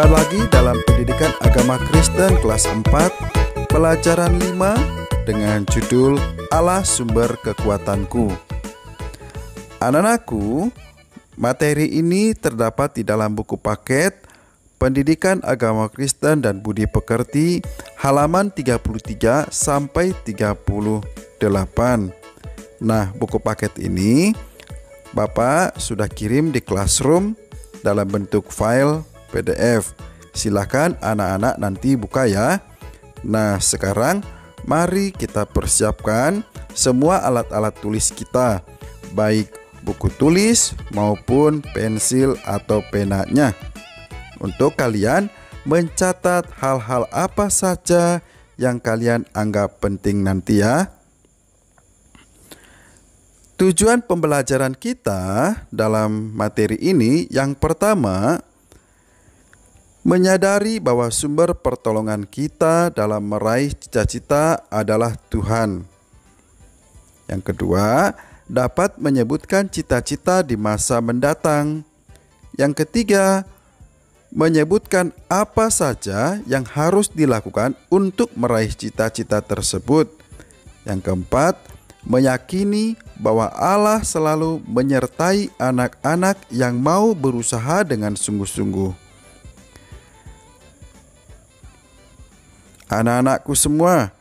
Jumpa lagi dalam pendidikan agama Kristen kelas 4, pelajaran 5 dengan judul Allah Sumber Kekuatanku. Anak-anakku, materi ini terdapat di dalam buku paket Pendidikan Agama Kristen dan Budi Pekerti halaman 33 sampai 38. Nah, buku paket ini Bapak sudah kirim di Classroom dalam bentuk file PDF. Silakan anak-anak nanti buka ya. Nah, sekarang mari kita persiapkan semua alat-alat tulis kita, baik buku tulis maupun pensil atau penanya, untuk kalian mencatat hal-hal apa saja yang kalian anggap penting nanti ya. Tujuan pembelajaran kita dalam materi ini yang pertama, menyadari bahwa sumber pertolongan kita dalam meraih cita-cita adalah Tuhan. Yang kedua, dapat menyebutkan cita-cita di masa mendatang. Yang ketiga, menyebutkan apa saja yang harus dilakukan untuk meraih cita-cita tersebut. Yang keempat, meyakini bahwa Allah selalu menyertai anak-anak yang mau berusaha dengan sungguh-sungguh. Anak-anakku semua,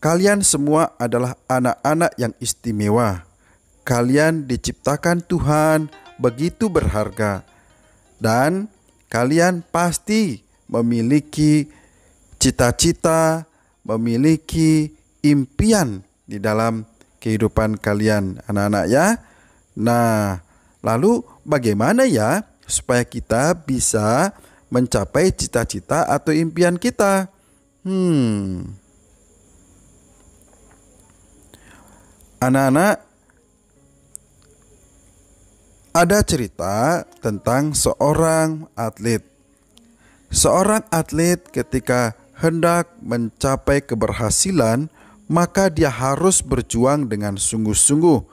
kalian semua adalah anak-anak yang istimewa. Kalian diciptakan Tuhan begitu berharga, dan kalian pasti memiliki cita-cita, memiliki impian di dalam kehidupan kalian, anak-anak ya. Nah, lalu bagaimana ya supaya kita bisa mencapai cita-cita atau impian kita? Anak-anak, ada cerita tentang seorang atlet. Seorang atlet ketika hendak mencapai keberhasilan, maka dia harus berjuang dengan sungguh-sungguh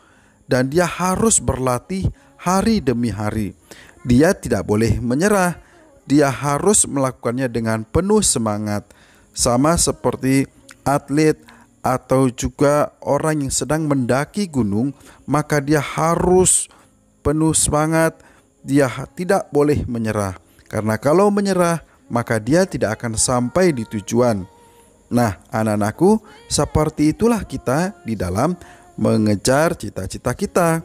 dan dia harus berlatih hari demi hari. Dia tidak boleh menyerah, dia harus melakukannya dengan penuh semangat. Sama seperti atlet atau juga orang yang sedang mendaki gunung, maka dia harus penuh semangat, dia tidak boleh menyerah. Karena kalau menyerah, maka dia tidak akan sampai di tujuan. Nah, anak-anakku, seperti itulah kita di dalam mengejar cita-cita kita.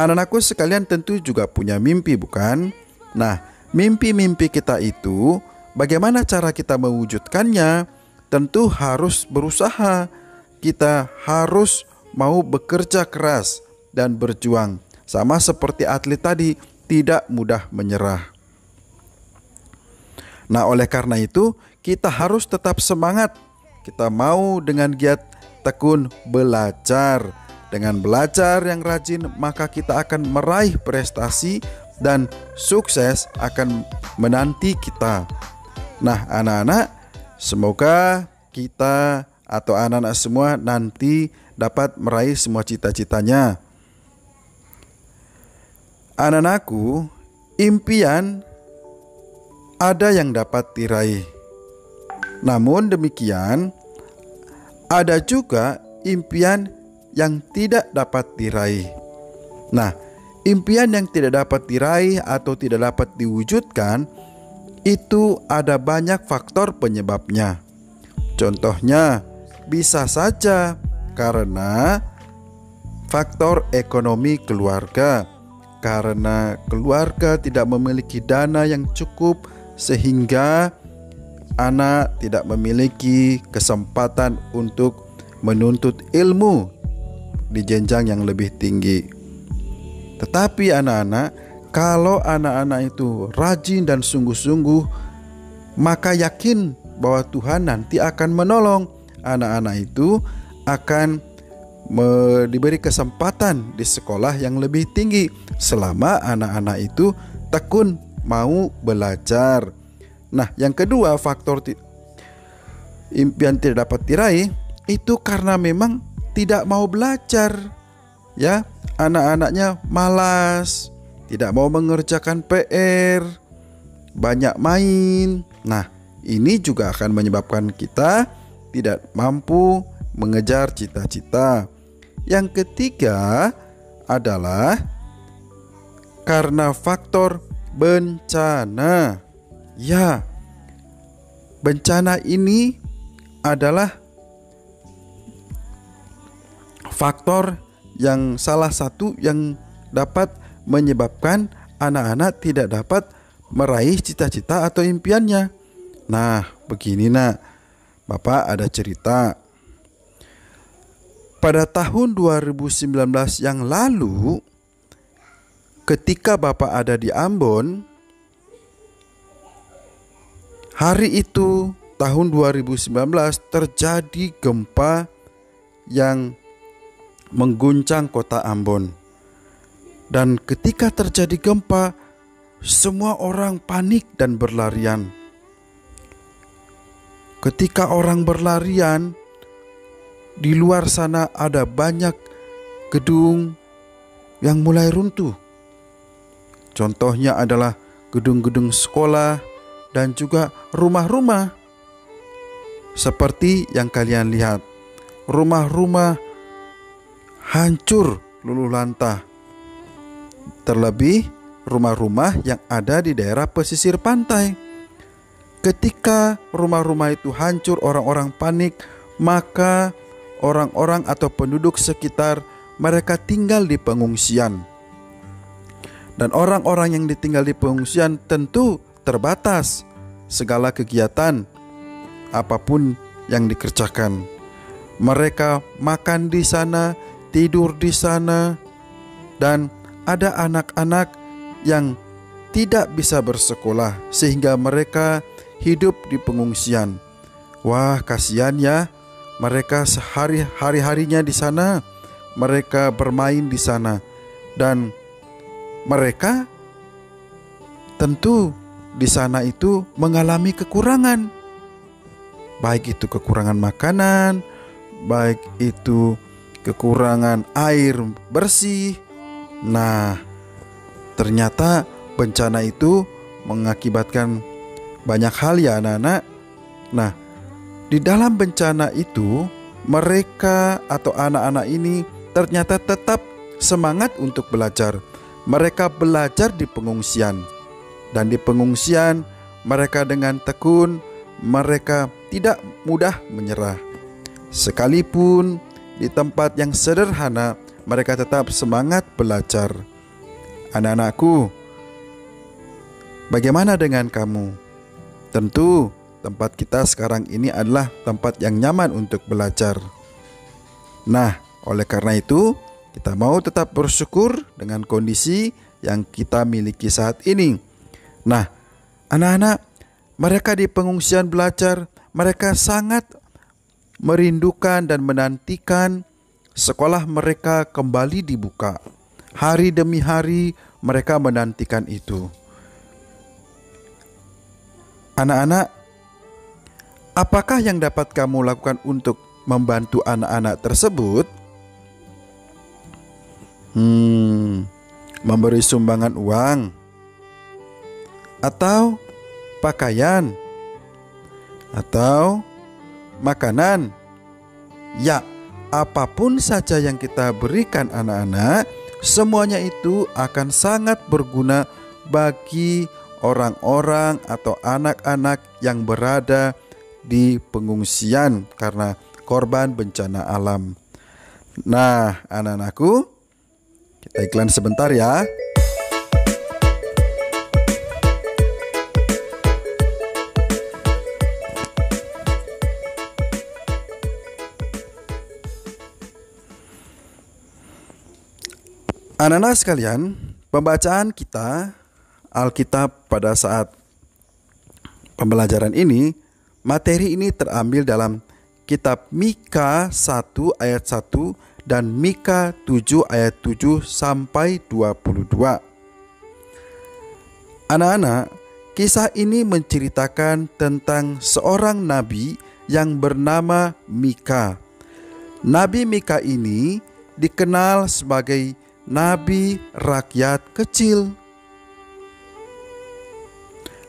Anak-anakku sekalian tentu juga punya mimpi, bukan? Nah, mimpi-mimpi kita itu bagaimana cara kita mewujudkannya? Tentu harus berusaha. Kita harus mau bekerja keras dan berjuang. Sama seperti atlet tadi, tidak mudah menyerah. Nah, oleh karena itu, kita harus tetap semangat. Kita mau dengan giat tekun belajar. Dengan belajar yang rajin, maka kita akan meraih prestasi dan sukses akan menanti kita. Nah, anak-anak, semoga kita atau anak-anak semua nanti dapat meraih semua cita-citanya. Anak-anakku, impian ada yang dapat diraih. Namun demikian, ada juga impian yang tidak dapat diraih. Nah, impian yang tidak dapat diraih atau tidak dapat diwujudkan, itu ada banyak faktor penyebabnya. Contohnya, bisa saja karena faktor ekonomi keluarga. Karena keluarga tidak memiliki dana yang cukup sehingga anak tidak memiliki kesempatan untuk menuntut ilmu di jenjang yang lebih tinggi. Tetapi anak-anak, kalau anak-anak itu rajin dan sungguh-sungguh, maka yakin bahwa Tuhan nanti akan menolong. Anak-anak itu akan diberi kesempatan di sekolah yang lebih tinggi selama anak-anak itu tekun mau belajar. Nah, yang kedua, faktor impian tidak dapat diraih itu karena memang tidak mau belajar. Ya, anak-anaknya malas, tidak mau mengerjakan PR. banyak main. Nah, ini juga akan menyebabkan kita tidak mampu mengejar cita-cita. Yang ketiga adalah karena faktor bencana. Ya, bencana ini adalah faktor yang salah satu yang dapat menyebabkan anak-anak tidak dapat meraih cita-cita atau impiannya. Nah, begini nak, Bapak ada cerita. Pada tahun 2019 yang lalu, ketika Bapak ada di Ambon, hari itu tahun 2019 terjadi gempa yang mengguncang kota Ambon. Dan ketika terjadi gempa, semua orang panik dan berlarian. Ketika orang berlarian, di luar sana ada banyak gedung yang mulai runtuh. Contohnya adalah gedung-gedung sekolah dan juga rumah-rumah. Seperti yang kalian lihat, rumah-rumah hancur luluh lantah. Terlebih rumah-rumah yang ada di daerah pesisir pantai. Ketika rumah-rumah itu hancur, orang-orang panik, maka orang-orang atau penduduk sekitar mereka tinggal di pengungsian. Dan orang-orang yang ditinggal di pengungsian tentu terbatas segala kegiatan apapun yang dikerjakan. Mereka makan di sana, tidur di sana, dan ada anak-anak yang tidak bisa bersekolah sehingga mereka hidup di pengungsian. Wah, kasihan ya. Mereka hari-harinya di sana, mereka bermain di sana, dan mereka tentu di sana itu mengalami kekurangan. Baik itu kekurangan makanan, baik itu kekurangan air bersih. Nah, ternyata bencana itu mengakibatkan banyak hal ya anak-anak. Nah, di dalam bencana itu mereka atau anak-anak ini ternyata tetap semangat untuk belajar. Mereka belajar di pengungsian. Dan di pengungsian mereka dengan tekun, mereka tidak mudah menyerah. Sekalipun di tempat yang sederhana, mereka tetap semangat belajar. Anak-anakku, bagaimana dengan kamu? Tentu tempat kita sekarang ini adalah tempat yang nyaman untuk belajar. Nah, oleh karena itu kita mau tetap bersyukur dengan kondisi yang kita miliki saat ini. Nah, anak-anak, mereka di pengungsian belajar, mereka sangat merindukan dan menantikan sekolah mereka kembali dibuka. Hari demi hari mereka menantikan itu. Anak-anak, apakah yang dapat kamu lakukan untuk membantu anak-anak tersebut? Memberi sumbangan uang, atau pakaian, atau makanan. Ya, apapun saja yang kita berikan anak-anak, semuanya itu akan sangat berguna bagi orang-orang atau anak-anak yang berada di pengungsian karena korban bencana alam. Nah, anak-anakku, kita iklan sebentar ya. Anak-anak sekalian, pembacaan kita Alkitab pada saat pembelajaran ini, materi ini terambil dalam kitab Mika 1 ayat 1 dan Mika 7 ayat 7 sampai 22. Anak-anak, kisah ini menceritakan tentang seorang nabi yang bernama Mika. Nabi Mika ini dikenal sebagai nabi rakyat kecil.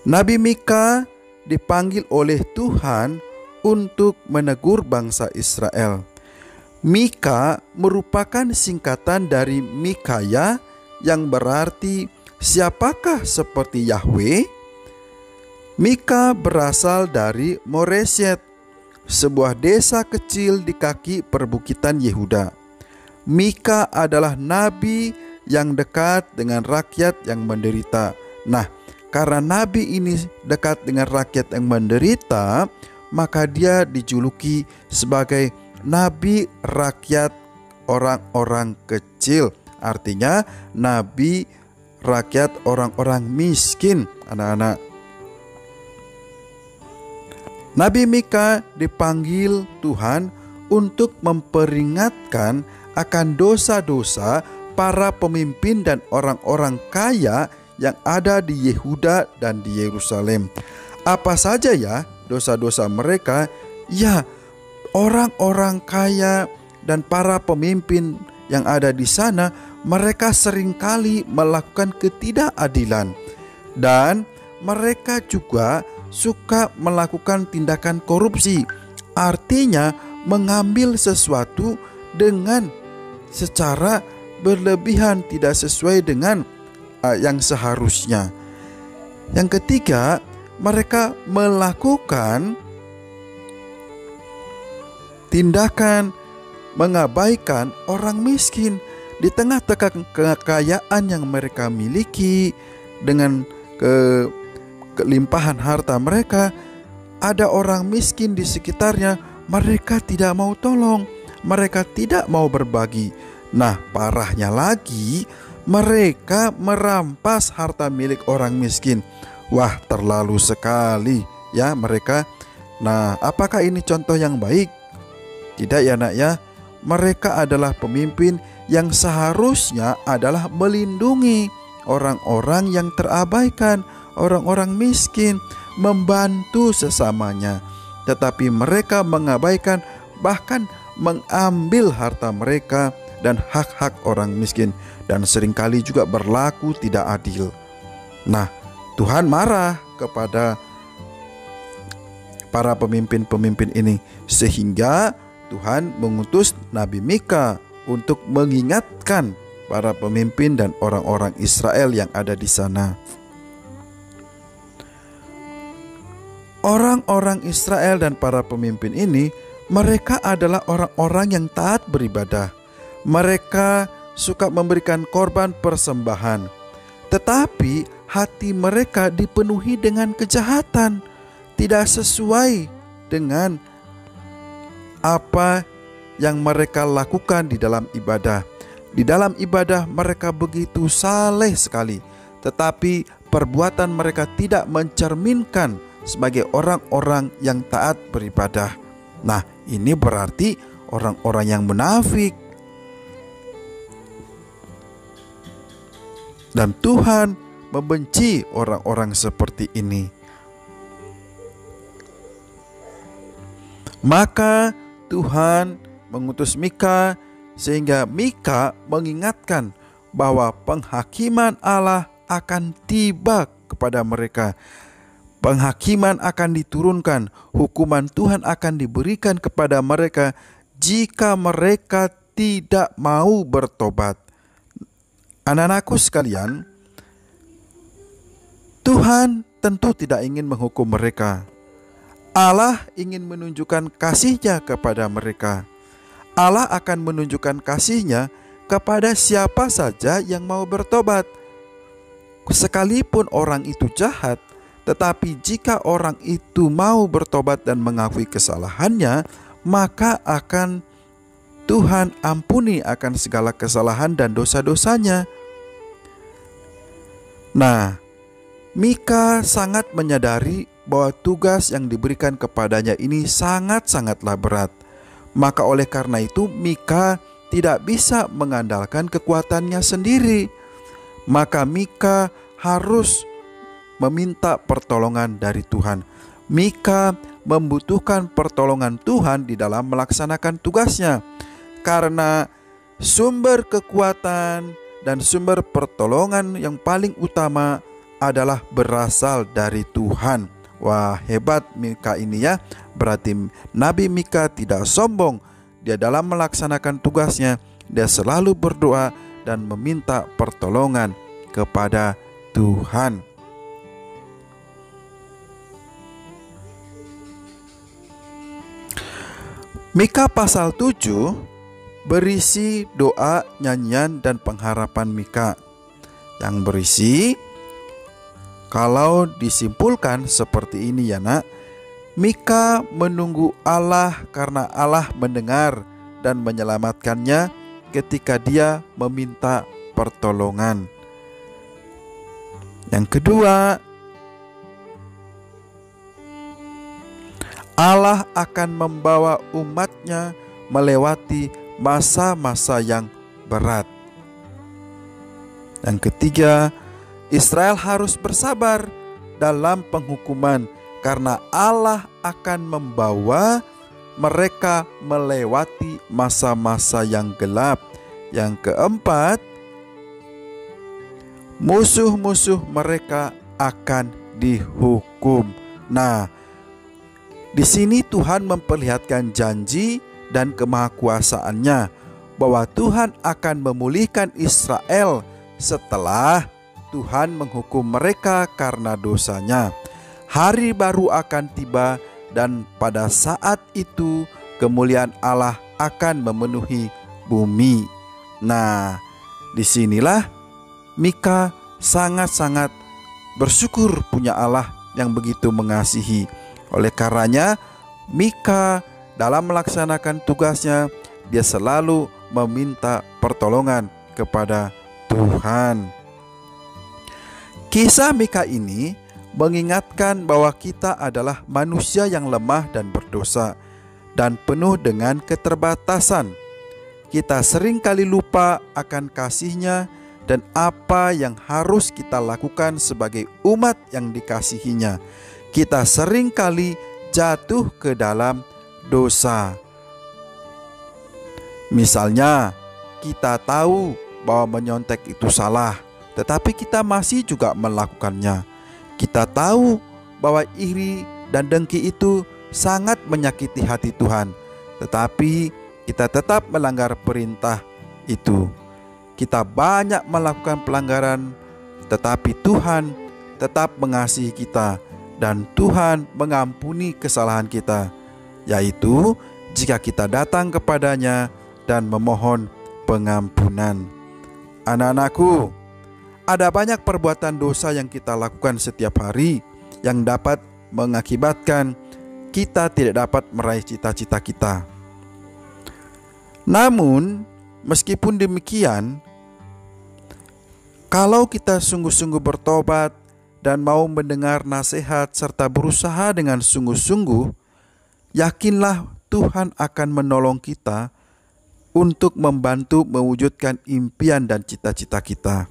Nabi Mika dipanggil oleh Tuhan untuk menegur bangsa Israel. Mika merupakan singkatan dari Mikaya yang berarti siapakah seperti Yahweh. Mika berasal dari Moreset, sebuah desa kecil di kaki perbukitan Yehuda. Mika adalah nabi yang dekat dengan rakyat yang menderita. Nah, karena nabi ini dekat dengan rakyat yang menderita, maka dia dijuluki sebagai nabi rakyat orang-orang kecil. Artinya nabi rakyat orang-orang miskin, anak-anak. Nabi Mika dipanggil Tuhan untuk memperingatkan akan dosa-dosa para pemimpin dan orang-orang kaya yang ada di Yehuda dan di Yerusalem. Apa saja ya dosa-dosa mereka? Ya, orang-orang kaya dan para pemimpin yang ada di sana, mereka seringkali melakukan ketidakadilan, dan mereka juga suka melakukan tindakan korupsi. Artinya mengambil sesuatu dengan secara berlebihan, tidak sesuai dengan yang seharusnya. Yang ketiga, mereka melakukan tindakan mengabaikan orang miskin. Di tengah-tengah kekayaan yang mereka miliki, dengan kelimpahan harta mereka, ada orang miskin di sekitarnya, mereka tidak mau tolong, mereka tidak mau berbagi. Nah, parahnya lagi, mereka merampas harta milik orang miskin. Wah, terlalu sekali ya mereka. Nah, apakah ini contoh yang baik? Tidak ya nak ya. Mereka adalah pemimpin yang seharusnya adalah melindungi orang-orang yang terabaikan, orang-orang miskin, membantu sesamanya. Tetapi mereka mengabaikan, bahkan mengambil harta mereka dan hak-hak orang miskin, dan seringkali juga berlaku tidak adil. Nah, Tuhan marah kepada para pemimpin-pemimpin ini, sehingga Tuhan mengutus Nabi Mika untuk mengingatkan para pemimpin dan orang-orang Israel yang ada di sana. Orang-orang Israel dan para pemimpin ini, mereka adalah orang-orang yang taat beribadah. Mereka suka memberikan korban persembahan, tetapi hati mereka dipenuhi dengan kejahatan, tidak sesuai dengan apa yang mereka lakukan di dalam ibadah. Di dalam ibadah mereka begitu saleh sekali, tetapi perbuatan mereka tidak mencerminkan sebagai orang-orang yang taat beribadah. Nah, ini berarti orang-orang yang munafik. Dan Tuhan membenci orang-orang seperti ini. Maka Tuhan mengutus Mika, sehingga Mika mengingatkan bahwa penghakiman Allah akan tiba kepada mereka. Penghakiman akan diturunkan, hukuman Tuhan akan diberikan kepada mereka jika mereka tidak mau bertobat. Anak-anakku sekalian, Tuhan tentu tidak ingin menghukum mereka. Allah ingin menunjukkan kasih-Nya kepada mereka. Allah akan menunjukkan kasih-Nya kepada siapa saja yang mau bertobat. Sekalipun orang itu jahat, tetapi jika orang itu mau bertobat dan mengakui kesalahannya, maka akan Tuhan ampuni akan segala kesalahan dan dosa-dosanya. Nah, Mika sangat menyadari bahwa tugas yang diberikan kepadanya ini sangat-sangatlah berat. Maka oleh karena itu Mika tidak bisa mengandalkan kekuatannya sendiri. Maka Mika harus meminta pertolongan dari Tuhan. Mika membutuhkan pertolongan Tuhan di dalam melaksanakan tugasnya, karena sumber kekuatan dan sumber pertolongan yang paling utama adalah berasal dari Tuhan. Wah, hebat Mika ini ya. Berarti Nabi Mika tidak sombong. Dia dalam melaksanakan tugasnya, dia selalu berdoa dan meminta pertolongan kepada Tuhan. Mika pasal 7 berisi doa, nyanyian, dan pengharapan Mika yang berisi, kalau disimpulkan seperti ini ya nak, Mika menunggu Allah karena Allah mendengar dan menyelamatkannya ketika dia meminta pertolongan. Yang kedua, Allah akan membawa umatnya melewati masa-masa yang berat. Yang ketiga, Israel harus bersabar dalam penghukuman karena Allah akan membawa mereka melewati masa-masa yang gelap. Yang keempat, musuh-musuh mereka akan dihukum. Nah, di sini Tuhan memperlihatkan janji dan kemahakuasaannya bahwa Tuhan akan memulihkan Israel setelah Tuhan menghukum mereka karena dosanya. Hari baru akan tiba dan pada saat itu kemuliaan Allah akan memenuhi bumi. Nah, disinilah Mika sangat-sangat bersyukur punya Allah yang begitu mengasihi. Oleh karenanya, Mika dalam melaksanakan tugasnya, dia selalu meminta pertolongan kepada Tuhan. Kisah Mika ini mengingatkan bahwa kita adalah manusia yang lemah dan berdosa dan penuh dengan keterbatasan. Kita seringkali lupa akan kasih-Nya dan apa yang harus kita lakukan sebagai umat yang dikasihinya. Kita seringkali jatuh ke dalam dosa. Misalnya, kita tahu bahwa menyontek itu salah, tetapi kita masih juga melakukannya. Kita tahu bahwa iri dan dengki itu sangat menyakiti hati Tuhan, tetapi kita tetap melanggar perintah itu. Kita banyak melakukan pelanggaran, tetapi Tuhan tetap mengasihi kita. Dan Tuhan mengampuni kesalahan kita, yaitu jika kita datang kepadanya dan memohon pengampunan. Anak-anakku, ada banyak perbuatan dosa yang kita lakukan setiap hari yang dapat mengakibatkan kita tidak dapat meraih cita-cita kita. Namun, meskipun demikian, kalau kita sungguh-sungguh bertobat dan mau mendengar nasihat serta berusaha dengan sungguh-sungguh, yakinlah Tuhan akan menolong kita untuk membantu mewujudkan impian dan cita-cita kita.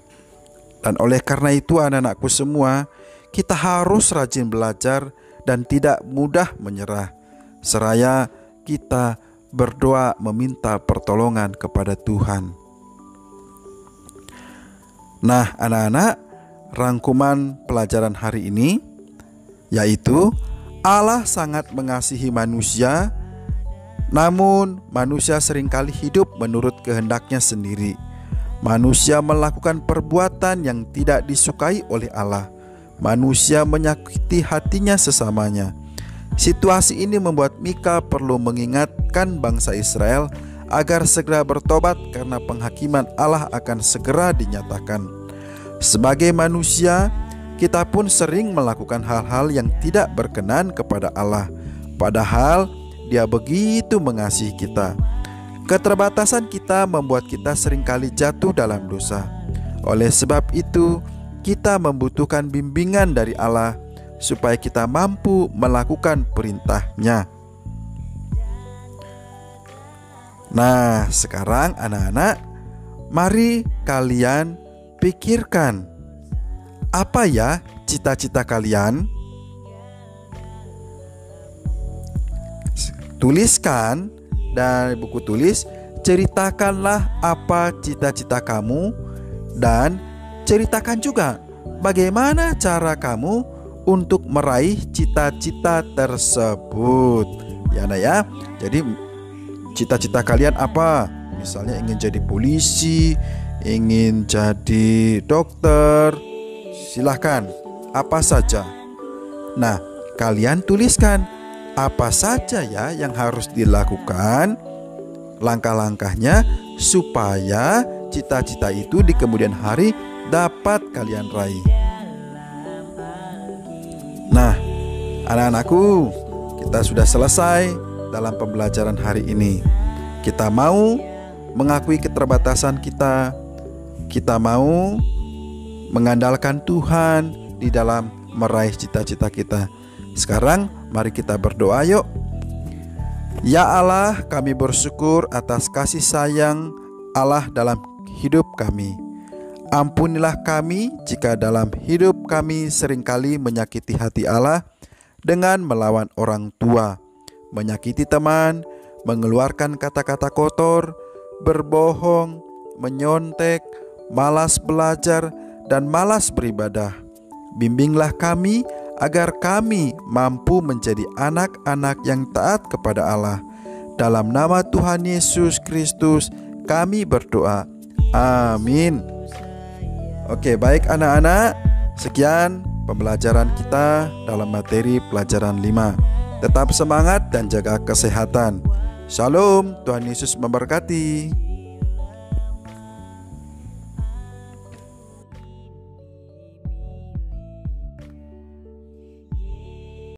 Dan oleh karena itu anak-anakku semua, kita harus rajin belajar dan tidak mudah menyerah, seraya kita berdoa meminta pertolongan kepada Tuhan. Nah anak-anak, rangkuman pelajaran hari ini yaitu Allah sangat mengasihi manusia, namun manusia seringkali hidup menurut kehendaknya sendiri. Manusia melakukan perbuatan yang tidak disukai oleh Allah. Manusia menyakiti hatinya sesamanya. Situasi ini membuat Mika perlu mengingatkan bangsa Israel agar segera bertobat karena penghakiman Allah akan segera dinyatakan. Sebagai manusia, kita pun sering melakukan hal-hal yang tidak berkenan kepada Allah, padahal Dia begitu mengasihi kita. Keterbatasan kita membuat kita seringkali jatuh dalam dosa. Oleh sebab itu, kita membutuhkan bimbingan dari Allah supaya kita mampu melakukan perintah-Nya. Nah, sekarang anak-anak, mari kalian pikirkan, apa ya cita-cita kalian? Tuliskan dari buku tulis, ceritakanlah apa cita-cita kamu dan ceritakan juga bagaimana cara kamu untuk meraih cita-cita tersebut? Ya anak ya. Jadi cita-cita kalian apa? Misalnya ingin jadi polisi, ingin jadi dokter, silahkan, apa saja. Nah, kalian tuliskan apa saja ya yang harus dilakukan, langkah-langkahnya supaya cita-cita itu di kemudian hari dapat kalian raih. Nah, anak-anakku, kita sudah selesai dalam pembelajaran hari ini. Kita mau mengakui keterbatasan kita. Kita mau mengandalkan Tuhan di dalam meraih cita-cita kita. Sekarang mari kita berdoa yuk. Ya Allah, kami bersyukur atas kasih sayang Allah dalam hidup kami. Ampunilah kami jika dalam hidup kami seringkali menyakiti hati Allah dengan melawan orang tua, menyakiti teman, mengeluarkan kata-kata kotor, berbohong, menyontek, malas belajar, dan malas beribadah. Bimbinglah kami agar kami mampu menjadi anak-anak yang taat kepada Allah. Dalam nama Tuhan Yesus Kristus kami berdoa. Amin. Oke, baik anak-anak, sekian pembelajaran kita dalam materi pelajaran 5. Tetap semangat dan jaga kesehatan. Shalom, Tuhan Yesus memberkati.